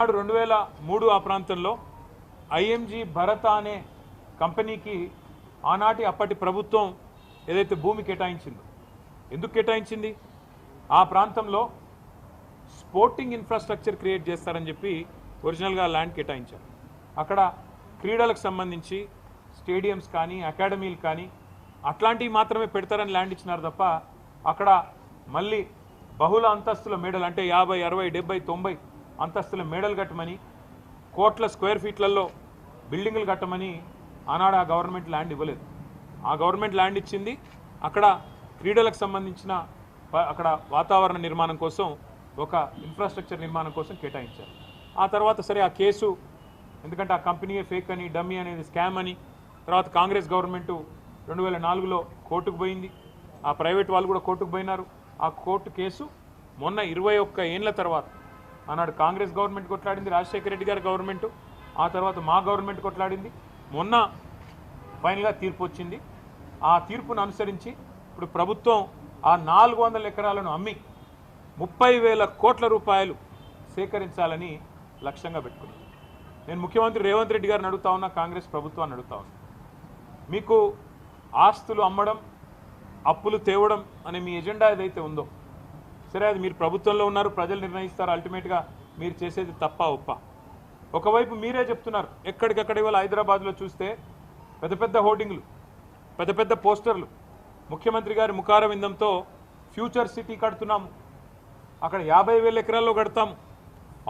2003 ఆ ప్రాంతంలో ఐఎంజీ భరత అనే కంపెనీకి ఆనాటి అప్పటి ప్రభుత్వం ఏదైతే భూమి కేటాయించిందో, ఎందుకు కేటాయించింది? ఆ ప్రాంతంలో స్పోర్టింగ్ ఇన్ఫ్రాస్ట్రక్చర్ క్రియేట్ చేస్తారని చెప్పి ఒరిజినల్గా ల్యాండ్ కేటాయించారు. అక్కడ క్రీడలకు సంబంధించి స్టేడియంస్ కానీ అకాడమీలు కానీ అట్లాంటివి మాత్రమే పెడతారని ల్యాండ్ ఇచ్చినారు తప్ప అక్కడ మళ్ళీ బహుళ అంతస్తుల మేడలు అంటే 50, 60, 70, 90 అంతస్తుల మేడలు కట్టమని, కోట్ల స్క్వేర్ ఫీట్లలో బిల్డింగులు కట్టమని ఆనాడు ఆ గవర్నమెంట్ ల్యాండ్ ఇవ్వలేదు. ఆ గవర్నమెంట్ ల్యాండ్ ఇచ్చింది అక్కడ క్రీడలకు సంబంధించిన అక్కడ వాతావరణ నిర్మాణం కోసం, ఒక ఇన్ఫ్రాస్ట్రక్చర్ నిర్మాణం కోసం కేటాయించారు. ఆ తర్వాత సరే ఆ కేసు, ఎందుకంటే ఆ కంపెనీయే ఫేక్ అని, డమ్మీ అనేది స్కామ్ అని, తర్వాత కాంగ్రెస్ గవర్నమెంటు 2004లో కోర్టుకు పోయింది. ఆ ప్రైవేట్ వాళ్ళు కూడా కోర్టుకు పోయినారు. ఆ కోర్టు కేసు మొన్న 21 ఏళ్ల తర్వాత ఆనాడు కాంగ్రెస్ గవర్నమెంట్ కొట్లాడింది, రాజశేఖర రెడ్డి గారి గవర్నమెంటు, ఆ తర్వాత మా గవర్నమెంట్ కొట్లాడింది. మొన్న ఫైనల్గా తీర్పు వచ్చింది. ఆ తీర్పును అనుసరించి ఇప్పుడు ప్రభుత్వం ఆ 400 ఎకరాలను అమ్మి 30,000 కోట్ల రూపాయలు సేకరించాలని లక్ష్యంగా పెట్టుకుంది. నేను ముఖ్యమంత్రి రేవంత్ రెడ్డి గారిని అడుగుతా ఉన్నా, కాంగ్రెస్ ప్రభుత్వాన్ని అడుగుతా ఉన్నా, మీకు ఆస్తులు అమ్మడం, అప్పులు తేవడం అనే మీ ఎజెండా ఏదైతే ఉందో, సరే అది మీరు ప్రభుత్వంలో ఉన్నారు, ప్రజలు నిర్ణయిస్తారు, అల్టిమేట్గా మీరు చేసేది తప్ప ఒప్ప. ఒకవైపు మీరే చెప్తున్నారు, ఎక్కడికక్కడ ఇవాళ హైదరాబాద్లో చూస్తే పెద్ద పెద్ద హోర్డింగ్లు, పెద్ద పెద్ద పోస్టర్లు, ముఖ్యమంత్రి గారి ముఖార విందంతో ఫ్యూచర్ సిటీ కడుతున్నాము, అక్కడ 50,000 ఎకరాల్లో కడతాము,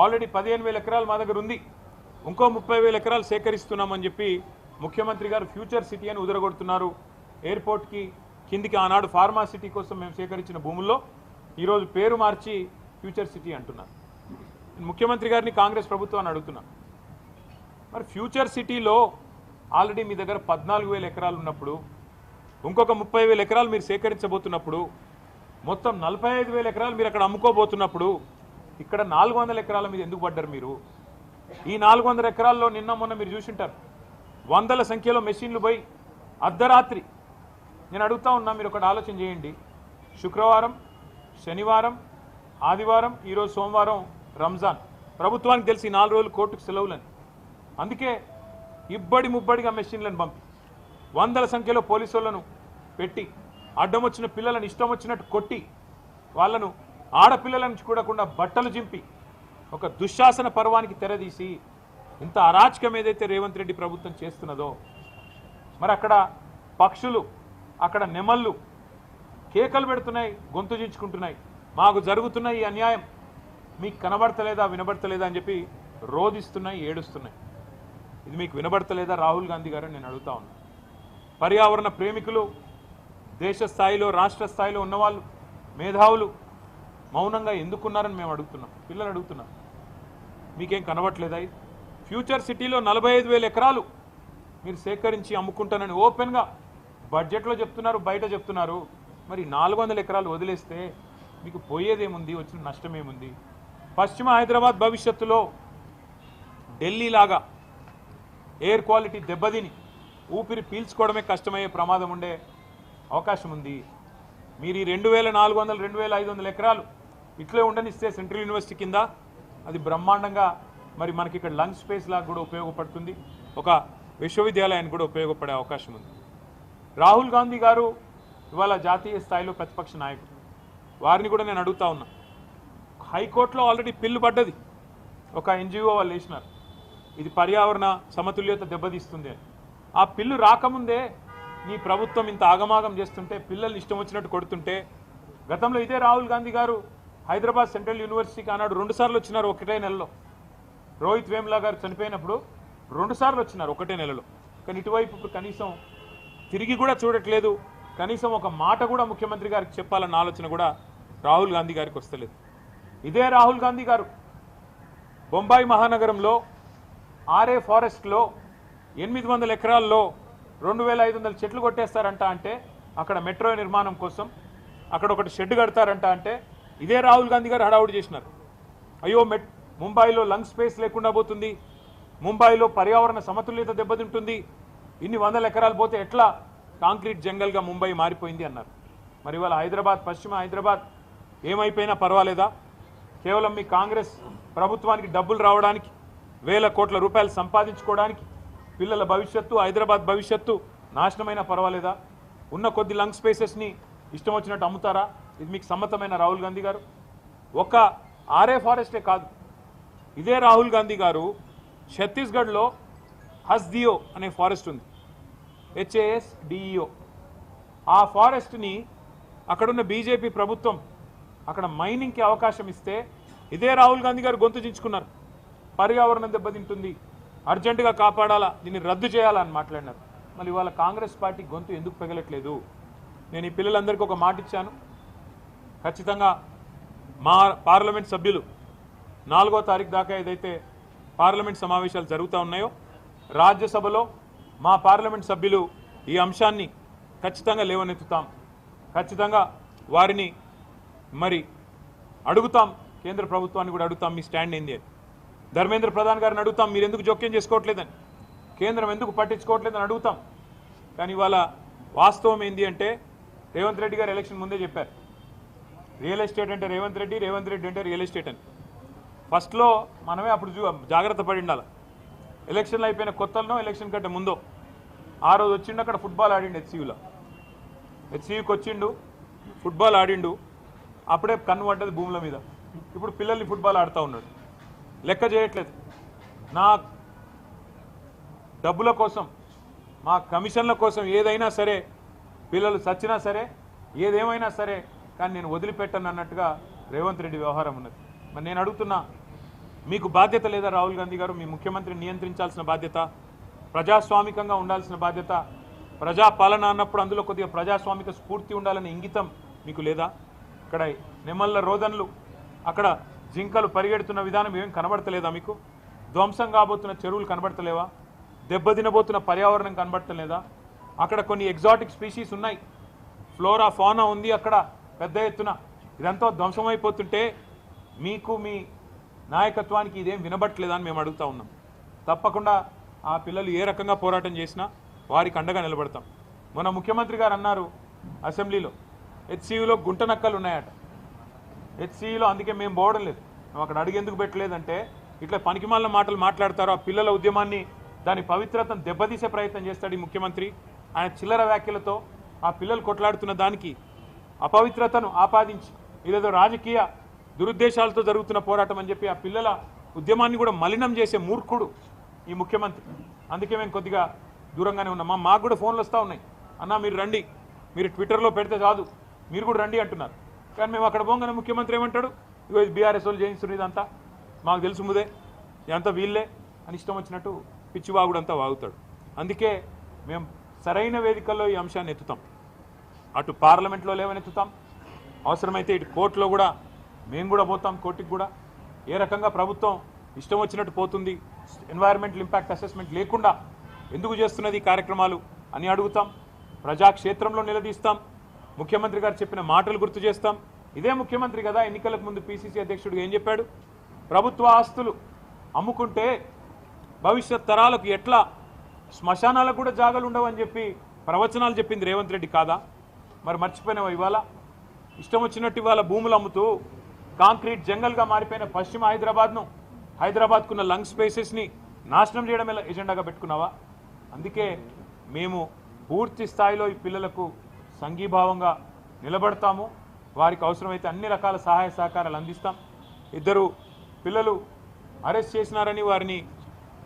ఆల్రెడీ 15,000 ఎకరాలు మా దగ్గర ఉంది, ఇంకో 30,000 ఎకరాలు సేకరిస్తున్నామని చెప్పి ముఖ్యమంత్రి గారు ఫ్యూచర్ సిటీ అని ఉదరగొడుతున్నారు. ఎయిర్పోర్ట్కి కిందికి ఆనాడు ఫార్మా సిటీ కోసం మేము సేకరించిన భూముల్లో ఈరోజు పేరు మార్చి ఫ్యూచర్ సిటీ అంటున్నారు. ముఖ్యమంత్రి గారిని కాంగ్రెస్ ప్రభుత్వాన్ని అడుగుతున్నాను, మరి ఫ్యూచర్ సిటీలో ఆల్రెడీ మీ దగ్గర 14,000 ఎకరాలు ఉన్నప్పుడు, ఇంకొక 30,000 ఎకరాలు మీరు సేకరించబోతున్నప్పుడు, మొత్తం 45,000 ఎకరాలు మీరు అక్కడ అమ్ముకోబోతున్నప్పుడు, ఇక్కడ 400 ఎకరాల మీద ఎందుకు పడ్డారు మీరు? ఈ 400 ఎకరాల్లో నిన్న మొన్న మీరు చూసింటారు, వందల సంఖ్యలో మెషిన్లు పోయి అర్ధరాత్రి, నేను అడుగుతా ఉన్నా, మీరు ఒకటి ఆలోచన చేయండి, శుక్రవారం, శనివారం, ఆదివారం, ఈరోజు సోమవారం రంజాన్, ప్రభుత్వానికి తెలిసి 4 రోజులు కోర్టుకు సెలవులని, అందుకే ఇబ్బడి ముబ్బడిగా మెషిన్లను పంపి వందల సంఖ్యలో పోలీసులను పెట్టి అడ్డం వచ్చిన పిల్లలను ఇష్టం వచ్చినట్టు కొట్టి, వాళ్ళను ఆడపిల్లలను చూడకుండా బట్టలు చింపి ఒక దుశ్శాసన పర్వానికి తెరదీసి ఇంత అరాచకం ఏదైతే రేవంత్ రెడ్డి ప్రభుత్వం చేస్తున్నదో, మరి అక్కడ పక్షులు, అక్కడ నెమళ్ళు కేకలు పెడుతున్నాయి, గొంతు చించుకుంటున్నాయి, మాకు జరుగుతున్న ఈ అన్యాయం మీకు కనబడతలేదా, వినబడతలేదా అని చెప్పి రోధిస్తున్నాయి, ఏడుస్తున్నాయి. ఇది మీకు వినబడతలేదా రాహుల్ గాంధీ గారు? నేను అడుగుతా ఉన్నా. పర్యావరణ ప్రేమికులు, దేశ స్థాయిలో రాష్ట్ర స్థాయిలో ఉన్నవాళ్ళు, మేధావులు మౌనంగా ఎందుకున్నారని మేము అడుగుతున్నాం, పిల్లలు అడుగుతున్నాం. మీకేం కనబడట్లేదా? ఫ్యూచర్ సిటీలో 45,000 ఎకరాలు మీరు సేకరించి అమ్ముకుంటానని ఓపెన్గా బడ్జెట్లో చెప్తున్నారు, బయట చెప్తున్నారు. మరి 400 ఎకరాలు వదిలేస్తే మీకు పోయేదేముంది, వచ్చిన నష్టం ఏముంది? పశ్చిమ హైదరాబాద్ భవిష్యత్తులో ఢిల్లీ లాగా ఎయిర్ క్వాలిటీ దెబ్బతిని ఊపిరి పీల్చుకోవడమే కష్టమయ్యే ప్రమాదం ఉండే అవకాశం ఉంది. మీరు ఈ 2,400, 2,500 ఎకరాలు ఇట్లే ఉండనిస్తే సెంట్రల్ యూనివర్సిటీ కింద అది బ్రహ్మాండంగా మరి మనకి ఇక్కడ లంగ్ స్పేస్ లాగా కూడా ఉపయోగపడుతుంది, ఒక విశ్వవిద్యాలయానికి కూడా ఉపయోగపడే అవకాశం ఉంది. రాహుల్ గాంధీ గారు ఇవాళ జాతీయ స్థాయిలో ప్రతిపక్ష నాయకుడు, వారిని కూడా నేను అడుగుతా ఉన్నా, హైకోర్టులో ఆల్రెడీ పిల్లు పడ్డది, ఒక ఎన్జిఓ వాళ్ళు వేసినారు, ఇది పర్యావరణ సమతుల్యత దెబ్బతీస్తుంది అని. ఆ పిల్లు రాకముందే నీ ప్రభుత్వం ఇంత ఆగమాగం చేస్తుంటే, పిల్లల్ని ఇష్టం వచ్చినట్టు కొడుతుంటే, గతంలో ఇదే రాహుల్ గాంధీ గారు హైదరాబాద్ సెంట్రల్ యూనివర్సిటీకి ఆనాడు 2 సార్లు వచ్చినారు ఒకటే నెలలో. రోహిత్ వేములా గారు చనిపోయినప్పుడు 2 సార్లు వచ్చినారు ఒకటే నెలలో. కానీ ఇటువైపు ఇప్పుడు కనీసం తిరిగి కూడా చూడట్లేదు, కనీసం ఒక మాట కూడా ముఖ్యమంత్రి గారికి చెప్పాలన్న ఆలోచన కూడా రాహుల్ గాంధీ గారికి వస్తలేదు. ఇదే రాహుల్ గాంధీ గారు బొంబాయి మహానగరంలో ఆర్ఏ ఫారెస్ట్లో 800 ఎకరాల్లో 2,500 చెట్లు కొట్టేస్తారంట అంటే, అక్కడ మెట్రో నిర్మాణం కోసం అక్కడ ఒకటి షెడ్ కడతారంట అంటే, ఇదే రాహుల్ గాంధీ గారు హడావుడి చేసినారు. అయ్యో ముంబైలో లంగ్ స్పేస్ లేకుండా పోతుంది, ముంబైలో పర్యావరణ సమతుల్యత దెబ్బతింటుంది, ఇన్ని 100 ఎకరాలు పోతే ఎట్లా కాంక్రీట్ జంగల్గా ముంబై మారిపోయింది అన్నారు. మరి ఇవాళ హైదరాబాద్, పశ్చిమ హైదరాబాద్ ఏమైపోయినా పర్వాలేదా? కేవలం మీ కాంగ్రెస్ ప్రభుత్వానికి డబ్బులు రావడానికి, వేల కోట్ల రూపాయలు సంపాదించుకోవడానికి, పిల్లల భవిష్యత్తు, హైదరాబాద్ భవిష్యత్తు నాశనమైనా పర్వాలేదా? ఉన్న కొద్ది లంగ్ స్పేసెస్ని ఇష్టం వచ్చినట్టు అమ్ముతారా? ఇది మీకు సమ్మతమైన రాహుల్ గాంధీ గారు? ఒక ఆర్ఏ ఫారెస్టే కాదు, ఇదే రాహుల్ గాంధీ గారు ఛత్తీస్గఢ్లో హస్దియో అనే ఫారెస్ట్ ఉంది, HASDEO. ఆ ఫారెస్ట్ని అక్కడున్న బీజేపీ ప్రభుత్వం అక్కడ మైనింగ్కి అవకాశం ఇస్తే ఇదే రాహుల్ గాంధీ గారు గొంతు చించుకున్నారు. పర్యావరణం దెబ్బతింటుంది, అర్జెంటుగా కాపాడాలా, దీన్ని రద్దు చేయాలా అని మాట్లాడినారు. మళ్ళీ ఇవాళ కాంగ్రెస్ పార్టీ గొంతు ఎందుకు పెగలట్లేదు? నేను ఈ పిల్లలందరికీ ఒక మాట ఇచ్చాను, ఖచ్చితంగా మా పార్లమెంట్ సభ్యులు 4వ తారీఖు దాకా ఏదైతే పార్లమెంట్ సమావేశాలు జరుగుతూ ఉన్నాయో, రాజ్యసభలో మా పార్లమెంట్ సభ్యులు ఈ అంశాన్ని ఖచ్చితంగా లేవనెత్తుతాం. ఖచ్చితంగా వారిని మరి అడుగుతాం, కేంద్ర ప్రభుత్వాన్ని కూడా అడుగుతాం, మీ స్టాండ్ ఏంది అని. ధర్మేంద్ర ప్రధాన్ గారిని అడుగుతాం, మీరు ఎందుకు జోక్యం చేసుకోవట్లేదని, కేంద్రం ఎందుకు పట్టించుకోవట్లేదని అడుగుతాం. కానీ ఇవాళ వాస్తవం ఏంది అంటే, రేవంత్ రెడ్డి గారు ఎలక్షన్ ముందే చెప్పారు, రియల్ ఎస్టేట్ అంటే రేవంత్ రెడ్డి, రేవంత్ రెడ్డి అంటే రియల్ ఎస్టేట్ అని. ఫస్ట్లో మనమే అప్పుడు జాగ్రత్త పడి ఉండాలి. ఎలక్షన్లు అయిపోయిన కొత్తలో, ఎలక్షన్ కంటే ముందో ఆ రోజు వచ్చిండు, అక్కడ ఫుట్బాల్ ఆడిండు హెచ్సియూకి వచ్చిండు, ఫుట్బాల్ ఆడిండు, అప్పుడే కన్ను పడ్డది భూముల మీద. ఇప్పుడు పిల్లల్ని ఫుట్బాల్ ఆడుతూ ఉన్నాడు, లెక్క చేయట్లేదు. నా డబ్బుల కోసం, మా కమిషన్ల కోసం ఏదైనా సరే, పిల్లలు చచ్చినా సరే, ఏదేమైనా సరే, కానీ నేను వదిలిపెట్టను అన్నట్టుగా రేవంత్ రెడ్డి వ్యవహారం ఉన్నది. మరి నేను అడుగుతున్నా, మీకు బాధ్యత లేదా రాహుల్ గాంధీ గారు? మీ ముఖ్యమంత్రిని నియంత్రించాల్సిన బాధ్యత, ప్రజాస్వామికంగా ఉండాల్సిన బాధ్యత, ప్రజాపాలన అన్నప్పుడు అందులో కొద్దిగా ప్రజాస్వామిక స్ఫూర్తి ఉండాలనే ఇంగితం మీకు లేదా? ఇక్కడ నెమళ్ళ రోదనలు, అక్కడ జింకలు పరిగెడుతున్న విధానం ఏం కనబడతలేదా మీకు? ధ్వంసం కాబోతున్న చెరువులు కనబడతలేవా? దెబ్బతినబోతున్న పర్యావరణం కనబడతలేదా? అక్కడ కొన్ని ఎగ్జాటిక్ స్పీషీస్ ఉన్నాయి, ఫ్లోరా ఫౌనా ఉంది అక్కడ పెద్ద ఎత్తున. ఇదంతా ధ్వంసమైపోతుంటే మీకు, మీ నాయకత్వానికి ఇదేం వినబట్టలేదా అని మేము అడుగుతూ ఉన్నాం. తప్పకుండా ఆ పిల్లలు ఏ రకంగా పోరాటం చేసినా వారికి అండగా నిలబడతాం. మన ముఖ్యమంత్రి గారు అన్నారు అసెంబ్లీలో, HCUలో గుంట నక్కలు ఉన్నాయట. HCUలో అందుకే మేము పోవడం లేదు, మేము అక్కడ అడిగేందుకు పెట్టలేదంటే ఇట్లా పనికిమాలిన మాటలు మాట్లాడతారు. ఆ పిల్లల ఉద్యమాన్ని, దాని పవిత్రతను దెబ్బతీసే ప్రయత్నం చేస్తాడు ఈ ముఖ్యమంత్రి. ఆయన చిల్లర వ్యాఖ్యలతో ఆ పిల్లలు కొట్లాడుతున్న దానికి అపవిత్రతను ఆపాదించి, ఇదేదో రాజకీయ దురుద్దేశాలతో జరుగుతున్న పోరాటం అని చెప్పి ఆ పిల్లల ఉద్యమాన్ని కూడా మలినం చేసే మూర్ఖుడు ఈ ముఖ్యమంత్రి. అందుకే మేము కొద్దిగా దూరంగానే ఉన్నాం. మాకు కూడా ఫోన్లు వస్తూ ఉన్నాయి, అన్న మీరు రండి, మీరు ట్విట్టర్లో పెడితే కాదు, మీరు కూడా రండి అంటున్నారు. కానీ మేము అక్కడ పోగానే ముఖ్యమంత్రి ఏమంటాడు, ఇగో బీఆర్ఎస్ వాళ్ళు చేయిస్తున్నారు, ఇదంతా మాకు తెలుసు ముదే, ఇదంతా వీళ్ళే అని ఇష్టం వచ్చినట్టు పిచ్చివాగుడంతా వాగుతాడు. అందుకే మేము సరైన వేదికల్లో ఈ అంశాన్ని ఎత్తుతాం. అటు పార్లమెంట్లో లేవనెత్తుతాం, అవసరమైతే ఇటు కోర్టులో కూడా మేము కూడా పోతాం, కోర్టుకి కూడా. ఏ రకంగా ప్రభుత్వం ఇష్టం వచ్చినట్టు పోతుంది, ఎన్వైరన్మెంటల్ ఇంపాక్ట్ అసెస్మెంట్ లేకుండా ఎందుకు చేస్తున్నది ఈ కార్యక్రమాలు అని అడుగుతాం. ప్రజాక్షేత్రంలో నిలదీస్తాం, ముఖ్యమంత్రి గారు చెప్పిన మాటలు గుర్తు చేస్తాం. ఇదే ముఖ్యమంత్రి కదా ఎన్నికలకు ముందు PCC అధ్యక్షుడు ఏం చెప్పాడు, ప్రభుత్వ ఆస్తులు అమ్ముకుంటే భవిష్యత్ తరాలకు ఎట్లా శ్మశానాలకు కూడా జాగాలు ఉండవని చెప్పి ప్రవచనాలు చెప్పింది రేవంత్ రెడ్డి కాదా? మరి మర్చిపోయినావా? ఇవాళ ఇష్టం వచ్చినట్టు ఇవాళ భూములు అమ్ముతూ కాంక్రీట్ జంగల్గా మారిపోయిన పశ్చిమ హైదరాబాద్కున్న లంగ్ స్పేసెస్ని నాశనం చేయడం ఎలా ఎజెండాగా పెట్టుకున్నావా? అందుకే మేము పూర్తి స్థాయిలో ఈ పిల్లలకు సంఘీభావంగా నిలబడతాము. వారికి అవసరమైతే అన్ని రకాల సహాయ సహకారాలు అందిస్తాం. 2 పిల్లలు అరెస్ట్ చేసినారని, వారిని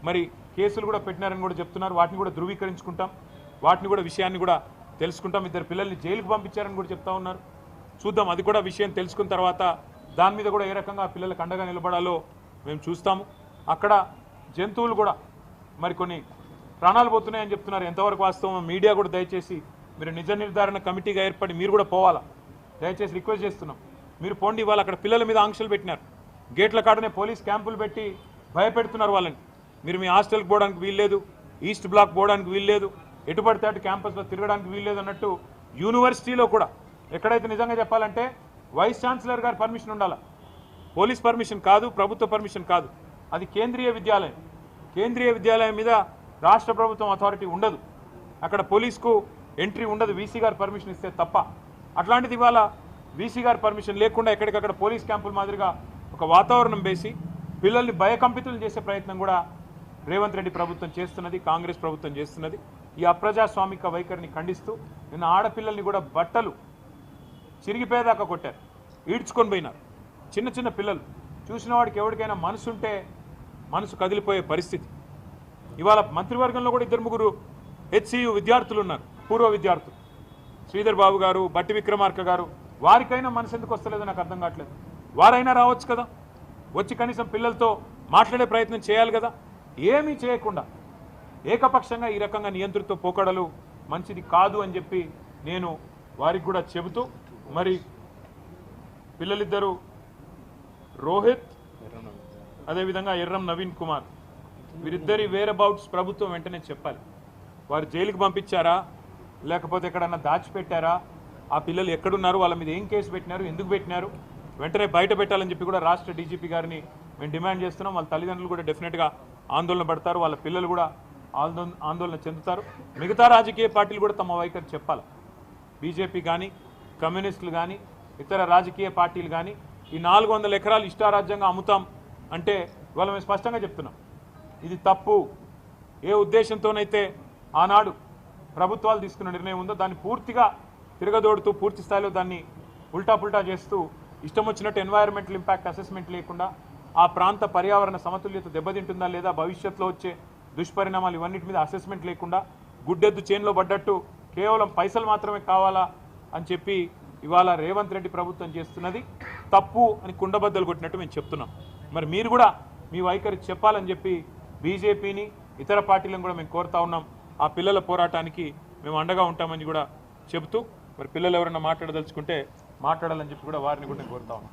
మరి కేసులు కూడా పెట్టినారని కూడా చెప్తున్నారు. వాటిని కూడా ధృవీకరించుకుంటాం, వాటిని కూడా విషయాన్ని కూడా తెలుసుకుంటాం. 2 పిల్లల్ని జైలుకు పంపించారని కూడా చెప్తా ఉన్నారు. చూద్దాం, అది కూడా విషయం తెలుసుకున్న తర్వాత దాని మీద కూడా ఏ రకంగా పిల్లలకు అండగా నిలబడాలో మేము చూస్తాము. అక్కడ జంతువులు కూడా మరి కొన్ని ప్రాణాలు పోతున్నాయని చెప్తున్నారు. ఎంతవరకు వాస్తవం మీడియా కూడా దయచేసి మీరు నిజ నిర్ధారణ కమిటీగా ఏర్పడి మీరు కూడా పోవాలా, దయచేసి రిక్వెస్ట్ చేస్తున్నాం. మీరు పోండి. ఇవాళ అక్కడ పిల్లల మీద ఆంక్షలు పెట్టినారు, గేట్ల కాడనే పోలీస్ క్యాంపులు పెట్టి భయపెడుతున్నారు వాళ్ళని. మీరు మీ హాస్టల్కి పోవడానికి వీల్లేదు, ఈస్ట్ బ్లాక్ పోవడానికి వీల్లేదు, ఎటు పడితే అటు క్యాంపస్లో తిరగడానికి వీల్లేదు అన్నట్టు యూనివర్సిటీలో కూడా ఎక్కడైతే నిజంగా చెప్పాలంటే వైస్ ఛాన్సలర్ గారి పర్మిషన్ ఉండాలి, పోలీస్ పర్మిషన్ కాదు, ప్రభుత్వ పర్మిషన్ కాదు. అది కేంద్రీయ విద్యాలయం. కేంద్రీయ విద్యాలయం మీద రాష్ట్ర ప్రభుత్వం అథారిటీ ఉండదు, అక్కడ పోలీస్కు ఎంట్రీ ఉండదు, వీసీ గారు పర్మిషన్ ఇస్తే తప్ప. అట్లాంటిది ఇవాళ వీసీ గారి పర్మిషన్ లేకుండా ఎక్కడికక్కడ పోలీస్ క్యాంపుల మాదిరిగా ఒక వాతావరణం వేసి పిల్లల్ని భయకంపితులు చేసే ప్రయత్నం కూడా రేవంత్ రెడ్డి ప్రభుత్వం చేస్తున్నది, కాంగ్రెస్ ప్రభుత్వం చేస్తున్నది. ఈ అప్రజాస్వామిక వైఖరిని ఖండిస్తూ నిన్న ఆడపిల్లల్ని కూడా బట్టలు చిరిగిపోయేదాకా కొట్టారు, ఈడ్చుకొని పోయినారు. చిన్న చిన్న పిల్లలు చూసిన వాడికి ఎవరికైనా మనసుంటే మనసు కదిలిపోయే పరిస్థితి. ఇవాళ మంత్రివర్గంలో కూడా 2-3 HCU విద్యార్థులు ఉన్నారు, పూర్వ విద్యార్థులు. శ్రీధర్ బాబు గారు, బట్టి విక్రమార్క గారు, వారికైనా మనసు ఎందుకు వస్తలేదో నాకు అర్థం కావట్లేదు. వారైనా రావచ్చు కదా, వచ్చి కనీసం పిల్లలతో మాట్లాడే ప్రయత్నం చేయాలి కదా. ఏమీ చేయకుండా ఏకపక్షంగా ఈ రకంగా నియంత్రిత పోకడలు మంచిది కాదు అని చెప్పి నేను వారికి కూడా చెబుతూ, మరి పిల్లలిద్దరూ రోహిత్ అదేవిధంగా ఎర్రం నవీన్ కుమార్ వీరిద్దరి వేర్ అబౌట్స్ ప్రభుత్వం వెంటనే చెప్పాలి. వారు జైలుకి పంపించారా లేకపోతే ఎక్కడన్నా దాచిపెట్టారా, ఆ పిల్లలు ఎక్కడున్నారు, వాళ్ళ మీద ఏం కేసు పెట్టినారు, ఎందుకు పెట్టినారు, వెంటనే బయట పెట్టాలని చెప్పి కూడా రాష్ట్ర డీజీపీ గారిని మేము డిమాండ్ చేస్తున్నాం. వాళ్ళ తల్లిదండ్రులు కూడా డెఫినెట్గా ఆందోళన పడతారు, వాళ్ళ పిల్లలు కూడా ఆందోళన చెందుతారు. మిగతా రాజకీయ పార్టీలు కూడా తమ వైఖరి చెప్పాలి. బీజేపీ కానీ, కమ్యూనిస్టులు కానీ, ఇతర రాజకీయ పార్టీలు కానీ ఈ 400 ఎకరాలు ఇష్టారాజ్యంగా అమ్ముతాం అంటే ఇవాళ మేము స్పష్టంగా చెప్తున్నాం, ఇది తప్పు. ఏ ఉద్దేశంతోనైతే ఆనాడు ప్రభుత్వాలు తీసుకున్న నిర్ణయం ఉందో దాన్ని పూర్తిగా తిరగదోడుతూ పూర్తి స్థాయిలో దాన్ని ఉల్టా చేస్తూ ఇష్టం వచ్చినట్టు ఎన్వైరన్మెంటల్ ఇంపాక్ట్ అసెస్మెంట్ లేకుండా ఆ ప్రాంత పర్యావరణ సమతుల్యత దెబ్బతింటుందా లేదా, భవిష్యత్తులో వచ్చే దుష్పరిణామాలు ఇవన్నిటి మీద అసెస్మెంట్ లేకుండా గుడ్డెద్దు చేన్లో పడ్డట్టు కేవలం పైసలు మాత్రమే కావాలా అని చెప్పి ఇవాళ రేవంత్ రెడ్డి ప్రభుత్వం చేస్తున్నది తప్పు అని కుండబద్దలు కొట్టినట్టు మేము చెప్తున్నాం. మరి మీరు కూడా మీ వైఖరి చెప్పాలని చెప్పి బీజేపీని ఇతర పార్టీలను కూడా మేము కోరుతా ఉన్నాం. ఆ పిల్లల పోరాటానికి మేము అండగా ఉంటామని కూడా చెబుతూ, మరి పిల్లలు ఎవరైనా మాట్లాడదలుచుకుంటే మాట్లాడాలని చెప్పి కూడా వారిని కూడా నేను కోరుతా ఉన్నాం.